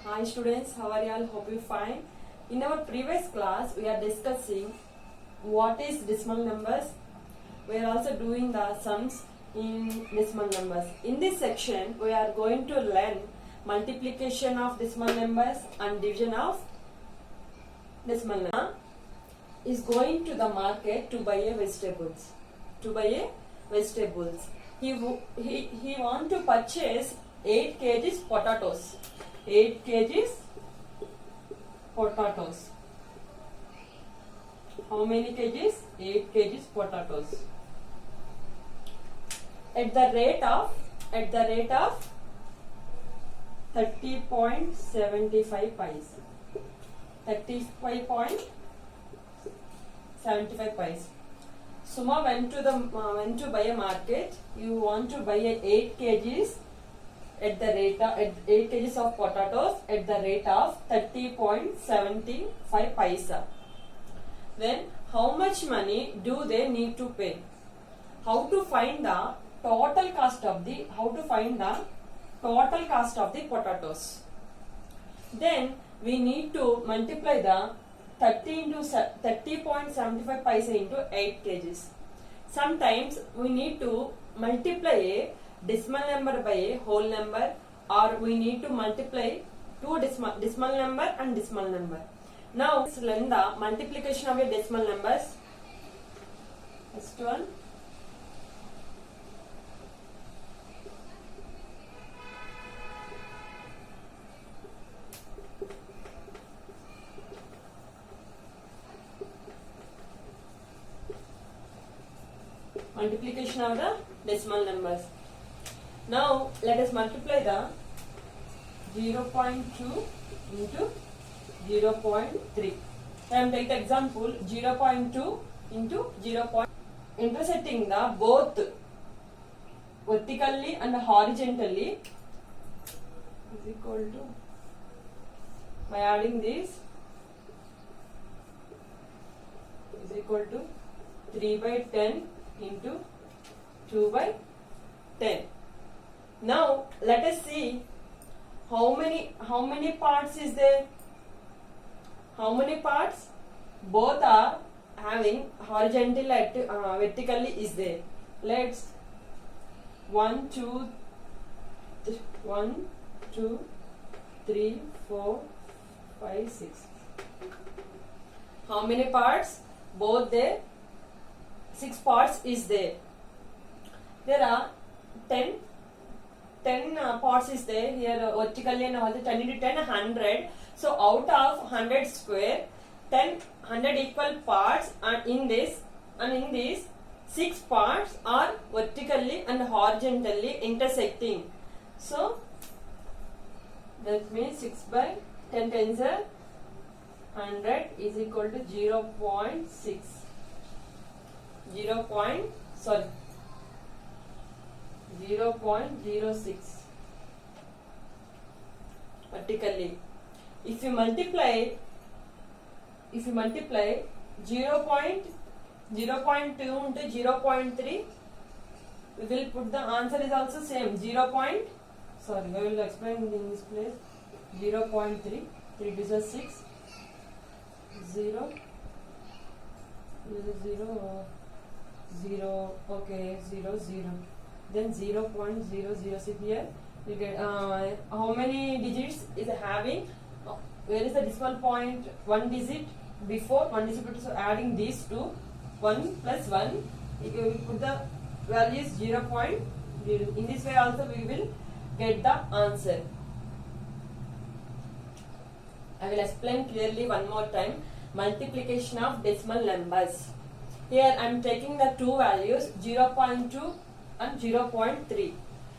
Hi students, how are you all? Hope you fine. In our previous class, we are discussing what is decimal numbers. We are also doing the sums in decimal numbers. In this section, we are going to learn multiplication of decimal numbers and division of decimal numbers. Is going to the market to buy a vegetables. He want to purchase 8 kgs potatoes. 8 kgs potatoes. How many kgs? 8 kgs potatoes. At the rate of 30.75 paise. 35.75 paise. Suma went to buy a market. You want to buy a 8 kgs at the rate of 8 kgs of potatoes at the rate of 30.75 paisa. Then how much money do they need to pay? How to find the total cost of the potatoes? Then we need to multiply the 30.75 paisa into 8 kgs. Sometimes we need to multiply a decimal number by a whole number, or we need to multiply two decimal number and decimal number. Now let's learn the multiplication of a decimal numbers. First one, multiplication of the decimal numbers. Now let us multiply the 0.2 into 0.3. I am taking the example 0.2 into 0. Intersecting the both vertically and horizontally is equal to, by adding this, is equal to 3/10 into 2/10. Now let us see how many parts is there. How many parts? Both are having horizontal and vertically is there. Let's 1, 2, 3, 4, 5, 6. How many parts? Both there. 6 parts is there. There are 10 parts is there here vertically and also 10 into 10 100. So out of 100 square, 100 equal parts are in this, and in this 6 parts are vertically and horizontally intersecting. So that means 6/10 times 100 is equal to 0.6. 0.06 vertically. If you multiply 0.2 into 0.3, we will put the answer is also same. I will explain in this place. 0.3, 3 to 6, 0, 0, okay, 0, 0. Then 0.006 here. You get how many digits is having? Where is the decimal point? 1 digit before, 1 digit before. So adding these two, 1 plus 1, you will put the value is 0.0. In this way also we will get the answer. I will explain clearly one more time. Multiplication of decimal numbers. Here I am taking the two values 0.2 and 0.3.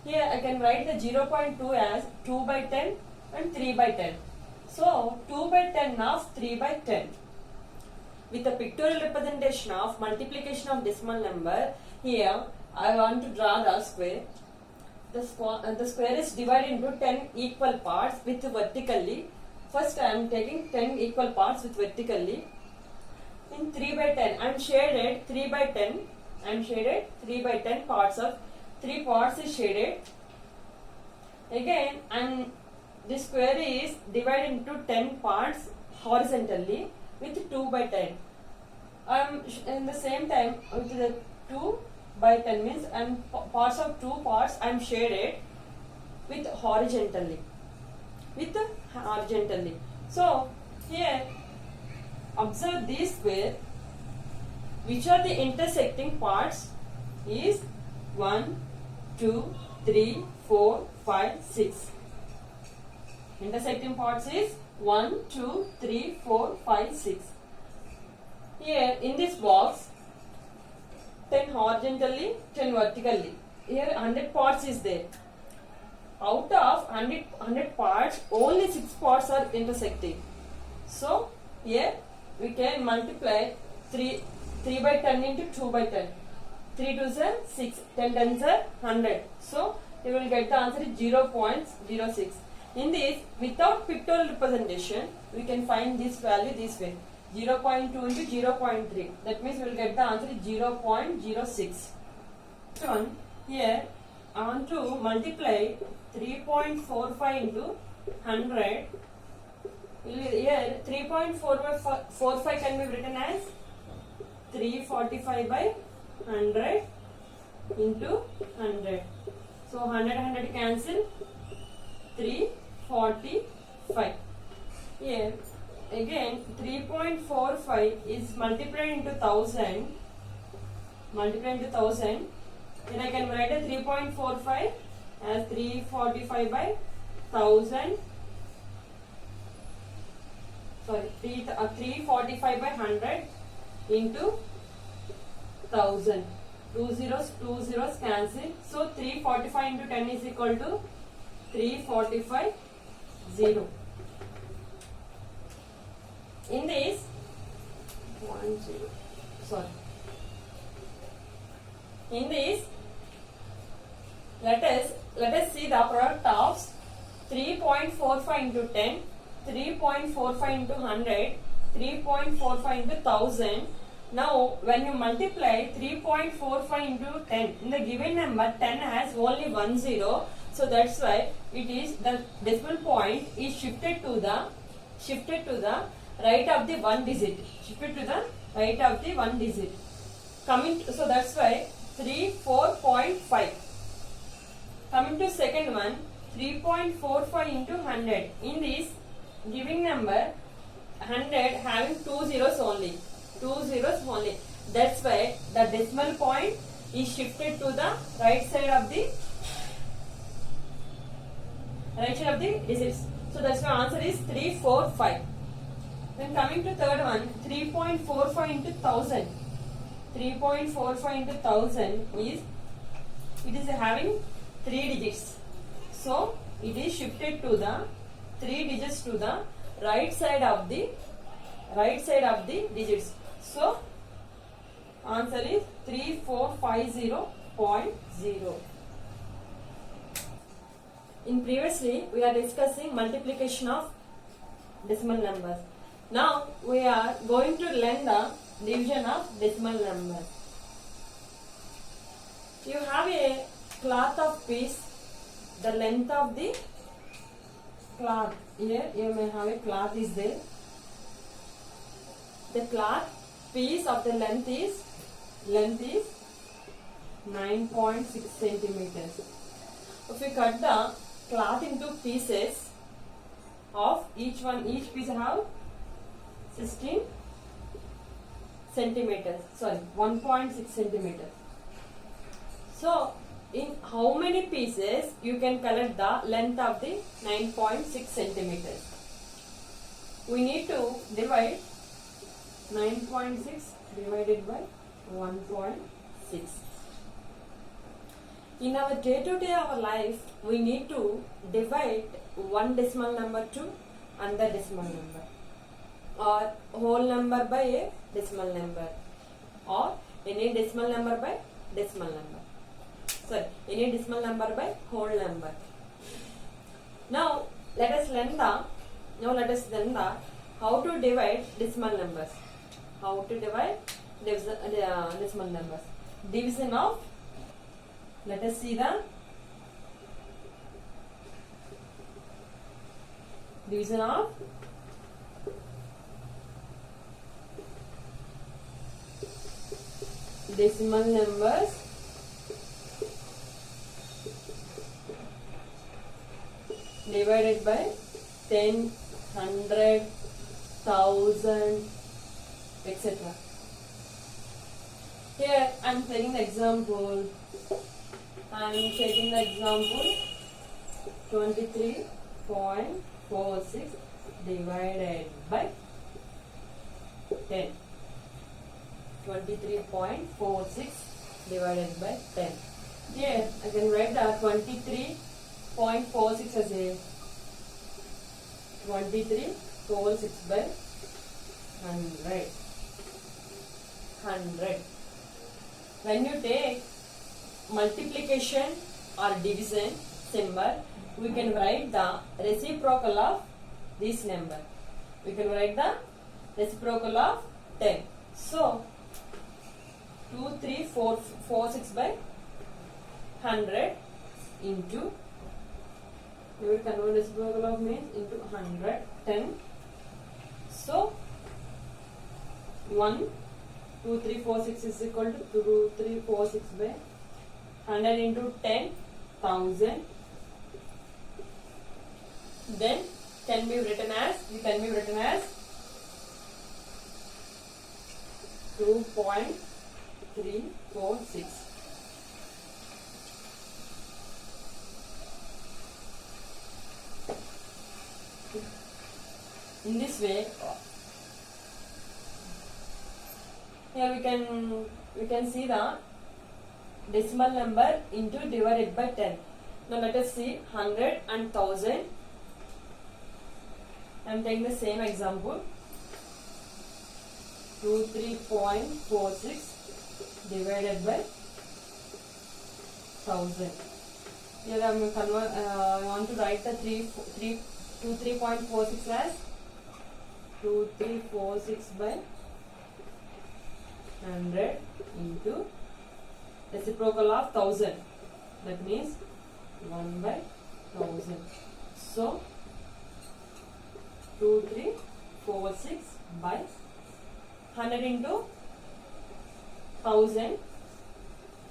Here I can write the 0.2 as 2/10 and 3/10. So 2/10 of 3/10. With the pictorial representation of multiplication of decimal number, here I want to draw the square. The square is divided into 10 equal parts with vertically. First I am taking 10 equal parts with vertically. In 3/10 I am shaded 3/10. I am shaded 3/10 parts of 3 parts is shaded. Again I am this square is divided into 10 parts horizontally with 2 by 10. In the same time with the 2 by 10 means and parts of 2 parts I am shaded with horizontally. So here observe this square, which are the intersecting parts is 1, 2, 3, 4, 5, 6. Intersecting parts is 1, 2, 3, 4, 5, 6. Here in this box 10 horizontally, 10 vertically. Here 100 parts is there. Out of 100 parts, only 6 parts are intersecting. So here we can multiply 3 by 10 into 2 by 10. 3 2s are 6, 10 10s are 100. So you will get the answer is 0.06. In this, without pictorial representation, we can find this value this way. 0.2 into 0.3. That means we will get the answer is 0.06. Here I want to multiply 3.45 into 100. Here 3.45 can be written as 345 by 100 into 100. So 100 cancel, 345. Here again 3.45 is multiplied into 1000. Then I can write a 3.45 as 345 by 1000. Sorry, 345 by 100 into 1000. 2 zeros cancel. So 345 into 10 is equal to 345 0. In this 1 0. Sorry. In this, let us see the product of 3.45 into 10, 3.45 into 100, 3.45 into 1000. Now, when you multiply 3.45 into 10, in the given number 10 has only 1 0. So that's why it is the decimal point is shifted to the right of the one digit. Shifted to the right of the one digit. So that's why 4.5. Coming to second one, 3.45 into 100. In this giving number 100 having 2 zeros only. That's why the decimal point is shifted to the right side of the digits. So that's why answer is 345. Then coming to third one, 3.45 into 1000. 3.45 into 1000 is, it is having 3 digits. So it is shifted to the 3 digits to the right side of the digits. So answer is 3450.0. In previously we are discussing multiplication of decimal numbers. Now we are going to learn the division of decimal numbers. You have a cloth of piece, the length of the cloth. Here you may have a cloth is there. The cloth piece of the length is 9.6 centimeters. If you cut the cloth into pieces of each piece have 16 centimeters. Sorry, 1.6 centimeters. So in how many pieces you can collect the length of the 9.6 centimeters? We need to divide 9.6 divided by 1.6. In our day-to-day our life, we need to divide one decimal number to another decimal number, or whole number by a decimal number, or any decimal number by decimal number. Sorry, any decimal number by whole number. Now let us learn the how to divide decimal numbers. How to divide decimal numbers. Division of. Let us see the division of decimal numbers divided by 10, 100, 1000, etc. Here I am taking the example. 23.46 divided by 10. 23.46 divided by 10. Here I can write the 23.46 as a 23.46 by 100. 100. When you take multiplication or division symbol, we can write the reciprocal of this number. We can write the reciprocal of 10. So 23.46 by 100 into, we will convert reciprocal of means into 100, 10. So 2346 is equal to 2346 by 100 into 10,000. Then can be written as 2.346. In this way, here we can see the decimal number into divided by 10. Now let us see 100 and 1000. I am taking the same example. 23.46 divided by 1000. Here I want to write the 23.46 as 2346 by 100 into reciprocal of 1000. That means 1 by 1000. So 2346 by 100 into 1000,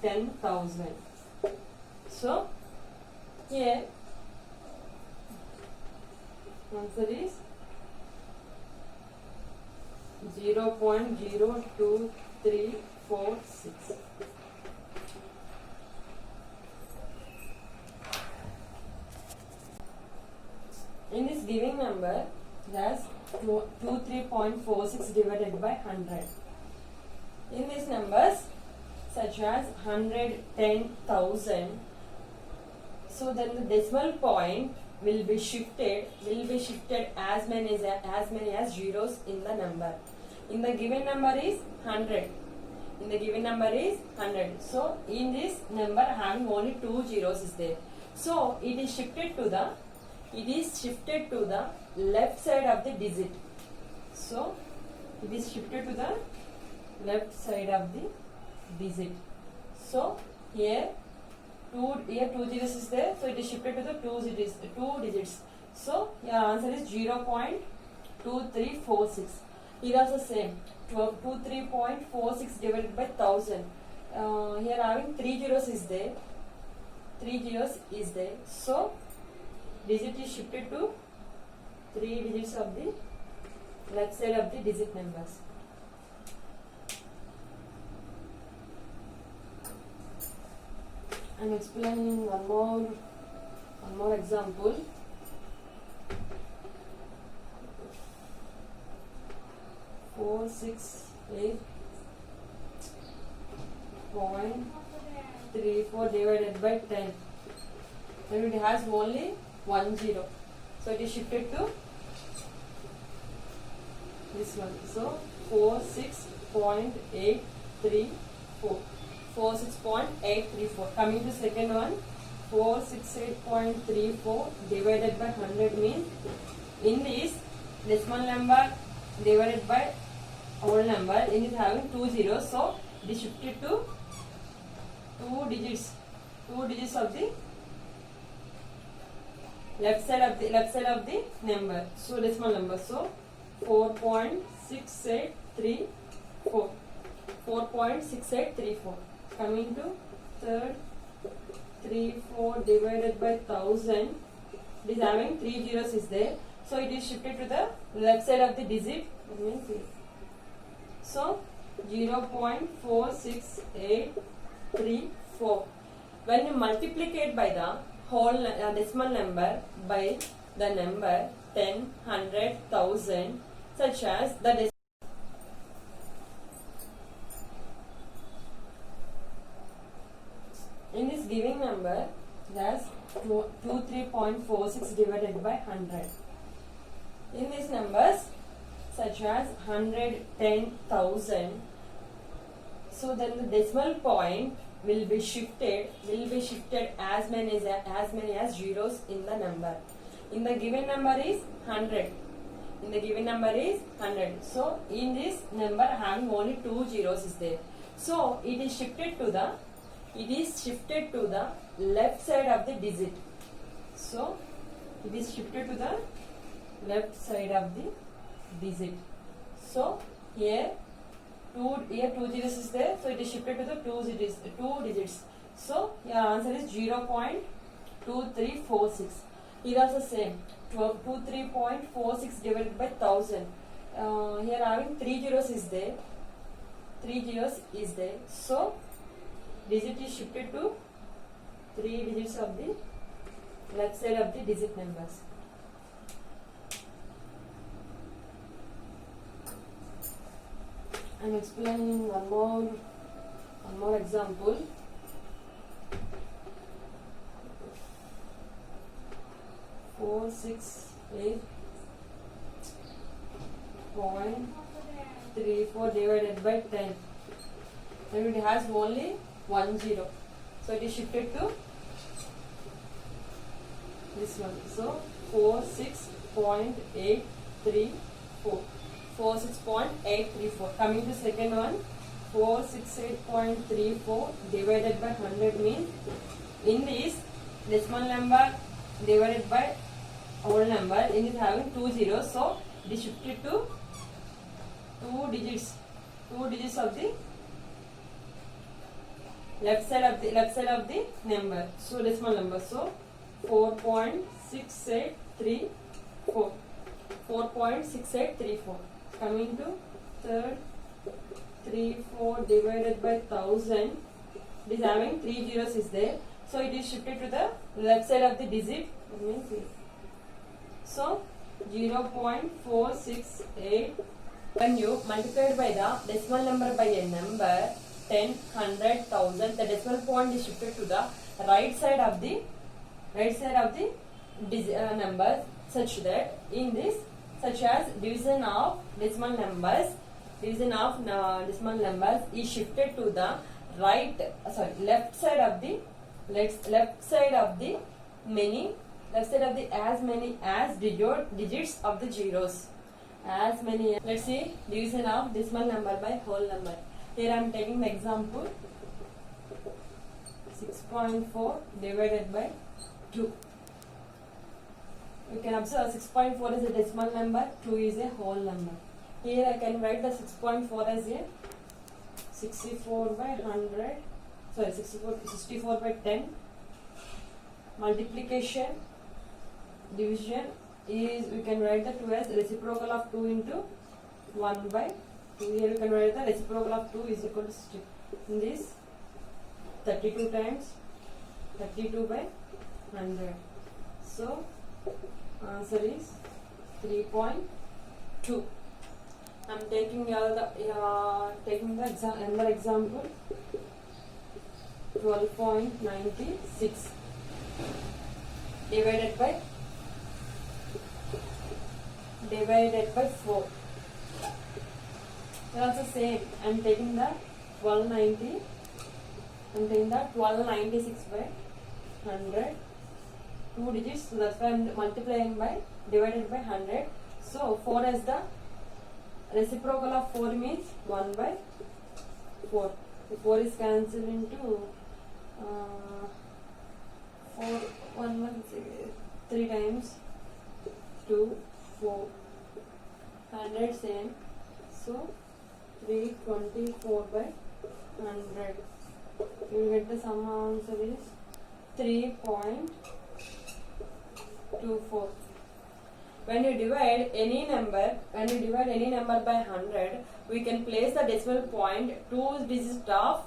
10,000. So here answer is 0.02346. In this giving number, that's 23.46 divided by 100. In these numbers, such as 100, 10,000, so then the decimal point will be shifted as many as zeros in the number. In the given number is 100. So in this number having only 2 zeros is there. So it is shifted to the left side of the digit. So it is shifted to the left side of the digit. So here 2 zeros is there. So it is shifted to the 2 digits. So your answer is 0.2346. Here also same. 23.46 divided by 1000. Here having 3 zeros is there. So digit is shifted to 3 digits of the left side of the digit numbers. I am explaining one more example. Four, 6, 8.34 divided by 10. And it has only 1 0. So it is shifted to this one. So 46.834. 46.834. Coming to second one, 468.34 divided by 100 means in this decimal number divided by whole number, in it having 2 zeros, so it is shifted to 2 digits of the left side of the number. So decimal number. So 4.6834. 4.6834. Coming to third, 34 divided by 1000. It is having 3 zeros is there. So it is shifted to the left side of the digit. That means here. So 0.46834. When you multiplicate by the whole decimal number by the number 10, 100, 1000, such as the in this giving number, it has 23.46 divided by 100. In these numbers, such as 100, 10,000, so then the decimal point will be shifted as many as zeros in the number. In the given number is 100. So in this number having only 2 zeros is there. So it is shifted to the left side of the digit. So it is shifted to the left side of the digit. So here 2 zeros is there. So it is shifted to the 2 digits. So your answer is 0.2346. Here also same. 23.46 divided by 1000. Here having 3 zeros is there. So digit is shifted to 3 digits of the left side of the digit numbers. I am explaining one more example. Four, 6, 8.34 divided by 10. And it has only 1 zero. So it is shifted to this one. So 46.834. 46.834. Coming to second one, 468.34 divided by 100 means in this decimal number divided by whole number, in it having 2 zeros, so it is shifted to 2 digits of the left side of the number. So decimal number. So 4.6834. 4.6834. Coming to third, 34 divided by 1000. It is having 3 zeros is there. So it is shifted to the left side of the digit. That means here. So 0.468. When you multiply by the decimal number by a number 10, 100, 1000, the decimal point is shifted to the right side of the number, such that in this, such as division of decimal numbers is shifted to the left side of the as many as digits of the zeros. As many. Let's see division of decimal number by whole number. Here I am taking the example 6.4 divided by 2. You can observe 6.4 is a decimal number, 2 is a whole number. Here I can write the 6.4 as a 64 by 10. Multiplication, division is, we can write the 2 as reciprocal of 2 into 1 by 2. Here you can write the reciprocal of 2 is equal to 60. In this 32 times 32 by 100. So answer is 3.2. I am taking another example 12.96 divided by 4. Also same. I am taking the 1296 by 100. 2 digits, so that's why I am multiplying by divided by 100. So 4 as the reciprocal of 4 means 1 by 4. The 4 is cancelled into 4, 1, 1, 3, 3 times 2, 4. 100 same. So 324 by 100. You will get the sum answer is 3.24. When you divide any number by 100, we can place the decimal point two digit of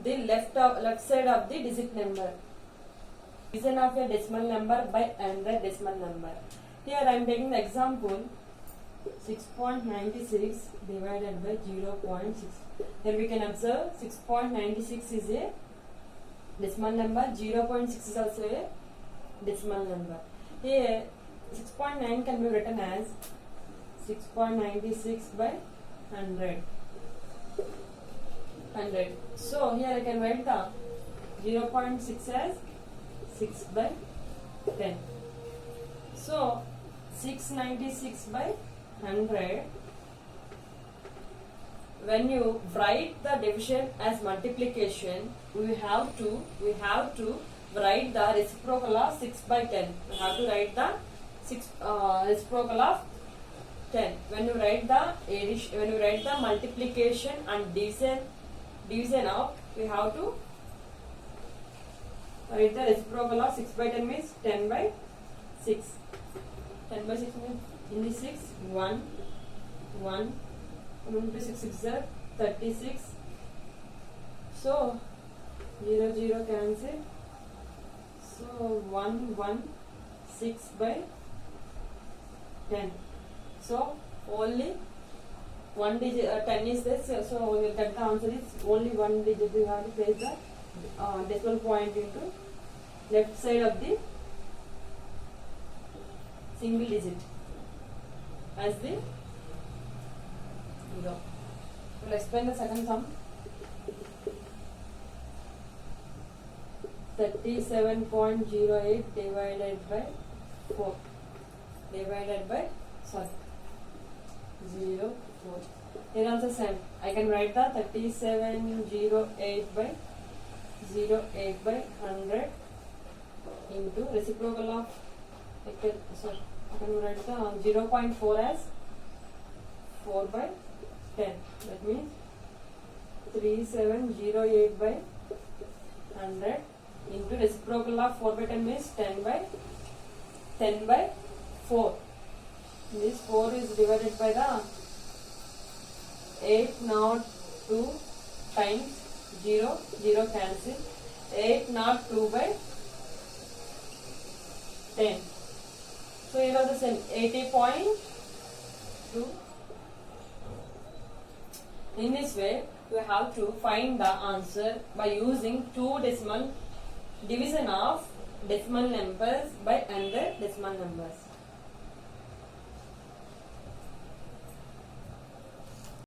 the left side of the digit number. Division of a decimal number by another decimal number. Here I am taking the example 6.96 divided by 0.6. Here we can observe 6.96 is a decimal number, 0.6 is also a decimal number. Here 6.9 can be written as 6.96 by 100. So here I can write the 0.6 as 6 by 10. So 696 by 100. When you write the division as multiplication, we have to write the reciprocal of 6 by 10. We have to write the reciprocal of 10. When you write the multiplication and division of, we have to write the reciprocal of 6 by 10 means 10 by 6. 10 by 6 means in the 6 1 into 6 is 36. So 0 0 cancel. So 1 6 by 10. So only one digit 10 is this. So we will get the answer is only one digit. We have to place the decimal point into left side of the single digit as the 0. We'll explain the second sum. 37.08 divided by 4 0 4. Here also same. I can write the 3708 by 08 by 100 into reciprocal of I can write the 0.4 as 4 by 10. That means 3708 by 100 into reciprocal of 4 by 10 means 10 by 4. This 4 is divided by the 802 times 0 cancel. 802 by 10. So here are the same 80.2. In this way, we have to find the answer by using division of decimal numbers by another decimal numbers.